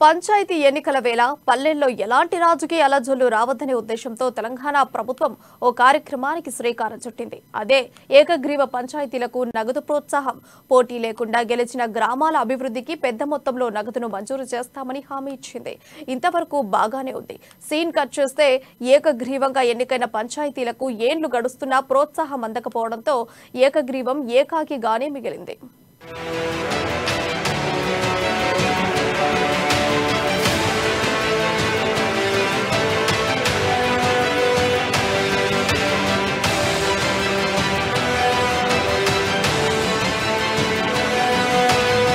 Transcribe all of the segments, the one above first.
పంచాయతీ ఎన్నికల వేళ పల్లెల్లో ఎలాంటి రాజకీయ అలజడులు రావద్దనే ఉద్దేశంతో తెలంగాణ ప్రభుత్వం ఓ కార్యక్రమానికి శ్రీకారం చుట్టింది. అదే ఏకగ్రీవ పంచాయతీలకు నగదు ప్రోత్సాహం. పోటీ లేకుండా గెలిచిన గ్రామాల అభివృద్ధికి పెద్ద మొత్తంలో నగదును మంజూరు చేస్తామని హామీ ఇచ్చింది. ఇంతవరకు బాగానే ఉంది. సీన్ కట్ చేస్తే ఏకగ్రీవంగా ఎన్నికైన పంచాయతీలకు ఏండ్లు గడుస్తున్నా ప్రోత్సాహం అందకపోవడంతో ఏకగ్రీవం ఏకాకిగానే మిగిలింది.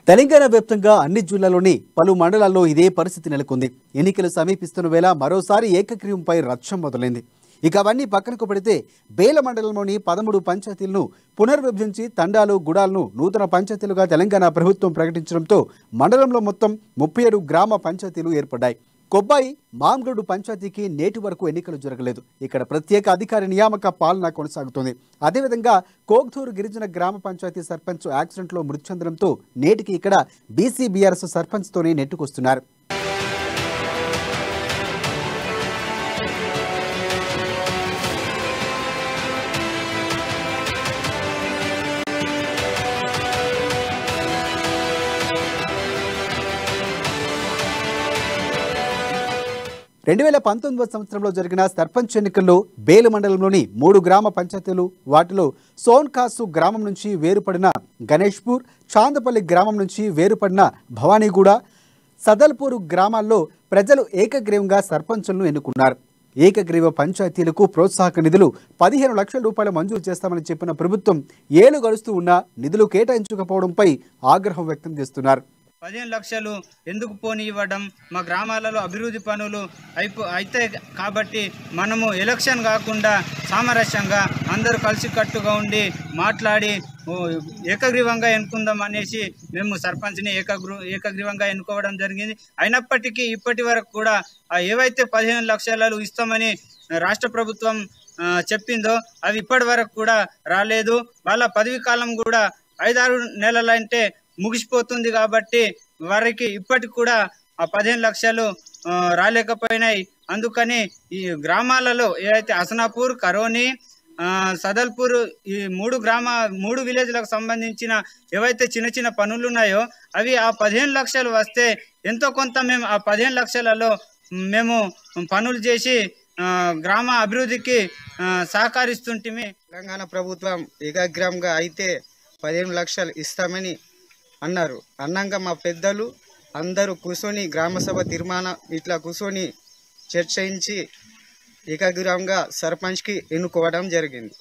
తెలంగాణ వ్యాప్తంగా అన్ని జిల్లాల్లోని పలు మండలాల్లో ఇదే పరిస్థితి నెలకొంది. ఎన్నికలు సమీపిస్తున్న వేళ మరోసారి ఏకగ్రీవంపై రచ్చం మొదలైంది. ఇక అవన్నీ పక్కనకు పెడితే బేల మండలంలోని 13 పంచాయతీలను పునర్విభజించి తండాలు గుడాలను నూతన పంచాయతీలుగా తెలంగాణ ప్రభుత్వం ప్రకటించడంతో మండలంలో మొత్తం 37 గ్రామ పంచాయతీలు ఏర్పడ్డాయి. కొబ్బాయి మామ్గడు పంచాయతీకి నేటి వరకు ఎన్నికలు జరగలేదు. ఇక్కడ ప్రత్యేక అధికారి నియామక పాలన కొనసాగుతోంది. అదేవిధంగా కోగ్దూరు గిరిజన గ్రామ పంచాయతీ సర్పంచ్ యాక్సిడెంట్లో మృతి చెందడంతో నేటికి ఇక్కడ బీసీ బీఆర్ఎస్ సర్పంచ్తోనే నెట్టుకొస్తున్నారు. రెండు 2019 సంవత్సరంలో జరిగిన సర్పంచ్ ఎన్నికల్లో బేలు మండలంలోని 3 గ్రామ పంచాయతీలు, వాటిలో సోన్కాసు గ్రామం నుంచి వేరుపడిన గణేష్పూర్, చాందపల్లి గ్రామం నుంచి వేరుపడిన భవానీగూడ, సదల్పూర్ గ్రామాల్లో ప్రజలు ఏకగ్రీవంగా సర్పంచులను ఎన్నుకున్నారు. ఏకగ్రీవ పంచాయతీలకు ప్రోత్సాహక నిధులు 15 లక్షల రూపాయలు మంజూరు చేస్తామని చెప్పిన ప్రభుత్వం ఏళ్లు గడుస్తూ ఉన్నా నిధులు కేటాయించకపోవడంపై ఆగ్రహం వ్యక్తం చేస్తున్నారు. 15 లక్షలు ఎందుకు పోనీ ఇవ్వడం? మా గ్రామాలలో అభివృద్ధి పనులు అయితే కాబట్టి మనము ఎలక్షన్ కాకుండా సామరస్యంగా అందరూ కలిసికట్టుగా ఉండి మాట్లాడి ఏకగ్రీవంగా ఎన్నుకుందాం అనేసి మేము సర్పంచ్ని ఏకగ్రీవంగా ఎన్నుకోవడం జరిగింది. అయినప్పటికీ ఇప్పటి వరకు కూడా ఏవైతే 15 లక్షలు ఇస్తామని రాష్ట్ర ప్రభుత్వం చెప్పిందో అవి ఇప్పటి వరకు కూడా రాలేదు. వాళ్ళ పదవీ కాలం కూడా 5-6 నెలలంటే ముగిసిపోతుంది కాబట్టి వారికి ఇప్పటికి కూడా ఆ 15 లక్షలు రాలేకపోయినాయి. అందుకని ఈ గ్రామాలలో ఏదైతే హసనాపూర్, కరోని, సదల్పూర్ ఈ 3 విలేజ్లకు సంబంధించిన ఏవైతే చిన్న చిన్న పనులు ఉన్నాయో అవి ఆ 15 లక్షలు వస్తే ఎంతో కొంత మేము ఆ 15 లక్షలలో మేము పనులు చేసి గ్రామ అభివృద్ధికి సహకరిస్తుంటిమి. తెలంగాణ ప్రభుత్వం ఏకగ్రీవంగా అయితే 15 లక్షలు ఇస్తామని అన్నారు. అన్నాక మా పెద్దలు అందరూ కూర్చొని గ్రామసభ తీర్మానం ఇట్లా కూర్చొని చర్చించి ఏకగ్రీవంగా సర్పంచ్కి ఎన్నుకోవడం జరిగింది.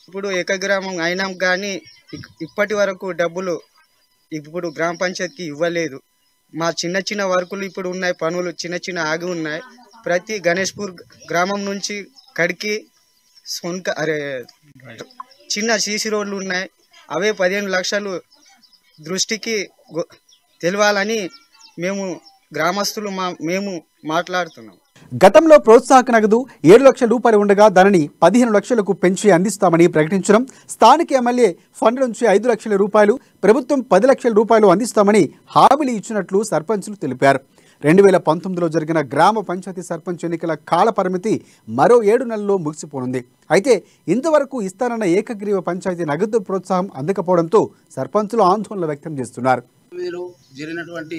ఇప్పుడు ఏకగ్రీవం అయినాం కానీ ఇప్పటి వరకు డబ్బులు ఇప్పుడు గ్రామ పంచాయతీకి ఇవ్వలేదు. మా చిన్న చిన్న వర్కులు ఇప్పుడు ఉన్నాయి, పనులు చిన్న చిన్న ఆగి ఉన్నాయి. ప్రతి గణేష్పూర్ గ్రామం నుంచి కడికి చిన్న సీసీ రోడ్లు ఉన్నాయి. అవే 15 లక్షలు దృష్టికి తెలవాలని మేము గ్రామస్తులు మేము మాట్లాడుతున్నాం. గతంలో ప్రోత్సాహక నగదు 7 లక్షల రూపాయలు ఉండగా దానిని 15 లక్షలకు పెంచి అందిస్తామని ప్రకటించడం, స్థానిక ఎమ్మెల్యే ఫండ్ నుంచి 5 లక్షల రూపాయలు, ప్రభుత్వం 10 లక్షల రూపాయలు అందిస్తామని హామీలు ఇచ్చినట్లు సర్పంచులు తెలిపారు. 2019లో జరిగిన గ్రామ పంచాయతీ సర్పంచ్ ఎన్నికల కాల పరిమితి మరో 7 నెలల్లో ముగిసిపోనుంది. అయితే ఇంతవరకు ఇస్తానన్న ఏకగ్రీవ పంచాయతీ నగదు ప్రోత్సాహం అందకపోవడంతో సర్పంచులు ఆందోళన వ్యక్తం చేస్తున్నారు. జరిగినటువంటి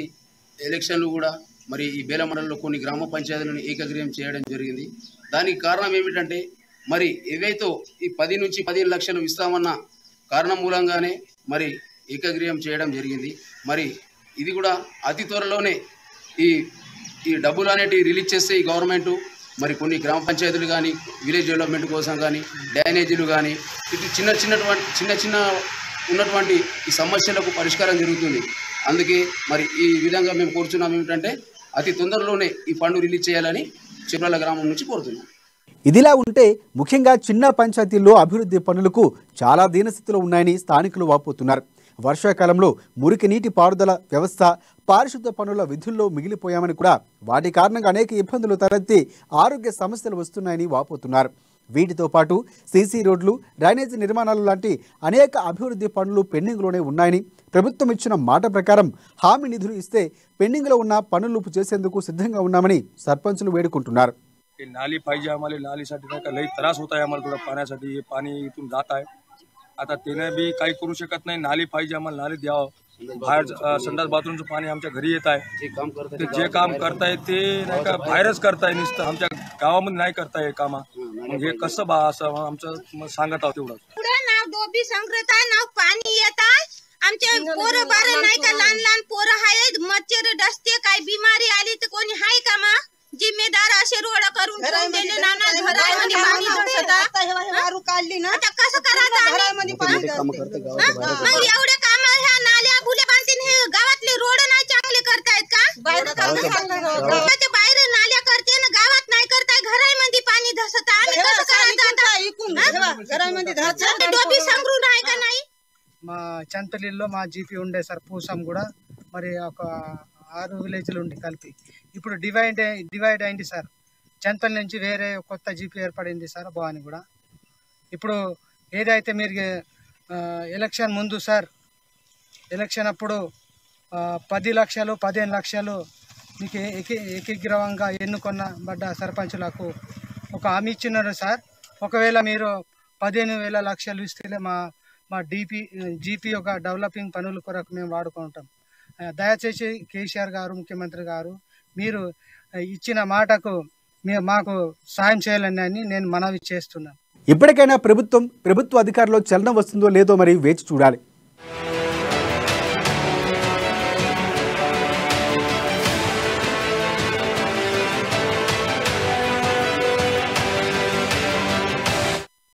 ఎలక్షన్లు కూడా మరి ఈ బేల మండలంలో కొన్ని గ్రామ పంచాయతీలను ఏకగ్రీవం చేయడం జరిగింది. దానికి కారణం ఏమిటంటే మరి ఏవైతే ఈ 10 నుంచి 15 లక్షలు ఇస్తామన్న కారణం మూలంగానే మరి ఏకగ్రీవం చేయడం జరిగింది. మరి ఇది కూడా అతి త్వరలోనే ఈ డబ్బులు అనేటివి రిలీజ్ చేస్తే ఈ గవర్నమెంటు మరి కొన్ని గ్రామ పంచాయతీలు కానీ విలేజ్ డెవలప్మెంట్ కోసం కానీ డ్రైనేజీలు కానీ ఇటు చిన్న ఉన్నటువంటి ఈ సమస్యలకు పరిష్కారం జరుగుతుంది. అందుకే మరి ఈ విధంగా మేము కోరుచున్నాం ఏమిటంటే అతి తొందరలోనే ఈ ఫండ్ రిలీజ్ చేయాలని చిర్రాల గ్రామం నుంచి కోరుతున్నాం. ఇదిలా ఉంటే ముఖ్యంగా చిన్న పంచాయతీల్లో అభివృద్ధి పనులకు చాలా దీనస్థితిలో ఉన్నాయని స్థానికులు వాపోతున్నారు. వర్షాకాలంలో మురికి నీటి పారుదల వ్యవస్థ, పారిశుద్ధ పనుల విధుల్లో మిగిలిపోయామని కూడా వాటి కారణంగా అనేక ఇబ్బందులు తలెత్తి ఆరోగ్య సమస్యలు వస్తున్నాయని వాపోతున్నారు. వీటితో పాటు సీసీ రోడ్లు, డ్రైనేజీ నిర్మాణాలు లాంటి అనేక అభివృద్ధి పనులు పెండింగ్లోనే ఉన్నాయని, ప్రభుత్వం ఇచ్చిన మాట ప్రకారం హామీ నిధులు ఇస్తే పెండింగ్లో ఉన్న పనులు చేసేందుకు सिद्धंगा ఉన్నామని సర్పంచులు వేడుకుంటున్నారు. नाली पाहिजे आम्हाला, नालीसाठी नाही का लई त्रास होत आहे आम्हाला थोडा पाण्यासाठी. हे पाणी इथून जात आहे, आता त्याने बी काही करू शकत नाही. नाली पाहिजे आम्हाला, नाली द्यावं. बाहेर संडास बाथरूमचं पाणी आमच्या घरी येत आहे. जे काम करताय ते नाही का बाहेरच करताय, नुसतं आमच्या गावामध्ये नाही करताय कामा. मग हे कसं बा असं आमचं सांगत आहोत तेवढं. पुढे नाव डोबी संग्रत आहे, नाव पाणी येत आहे. आमचे पोरं बारं नाही का लहान लहान पोरं आहेत, मच्छर डसते, काय बिमारी आली तर कोणी हाय का मा जिम्मेदार असे रोड करून ठेवून दिले नाना घरामध्ये पाणी दारू काढली ना, आता कसं करायचं घरामध्ये पाणी मग एवढे काम ह्या नाल्या बुले बांधतील, हे गावातले रोड नाही चांगले करतायत का? गावाच्या बाहेर नाल्या करते ना, गावात नाही करताय, घरामध्ये पाणी धसत. आम्ही कसं करायचं घरामध्ये डोबी संग्रून आहे का नाही? మా చంతలిల్లో మా జీపీ ఉండే సార్ పూసం కూడా మరి ఒక 6 విలేజ్లు ఉండి కలిపి ఇప్పుడు డివైడ్ అయింది సార్. చంతల్ నుంచి వేరే కొత్త జీపీ ఏర్పడింది సార్ భవాని కూడా. ఇప్పుడు ఏదైతే మీరు ఎలక్షన్ ముందు సార్, ఎలక్షన్ అప్పుడు 10 లక్షలు 15 లక్షలు మీకు ఏకీగ్రవంగా ఎన్నుకొన్న సర్పంచులకు ఒక హామీ ఇచ్చినారు సార్. ఒకవేళ మీరు 15,000 లక్షలు ఇస్తే మా జీపీ యొక్క డెవలపింగ్ పనుల కొరకు మేము వాడుకుంటాం. దయచేసి కేసీఆర్ గారు, ముఖ్యమంత్రి గారు, మీరు ఇచ్చిన మాటకు మాకు సాయం చేయాలని నేను మనవి చేస్తున్నాను. ఇప్పటికైనా ప్రభుత్వ అధికారుల్లో చలనం వస్తుందో లేదో మరి వేచి చూడాలి.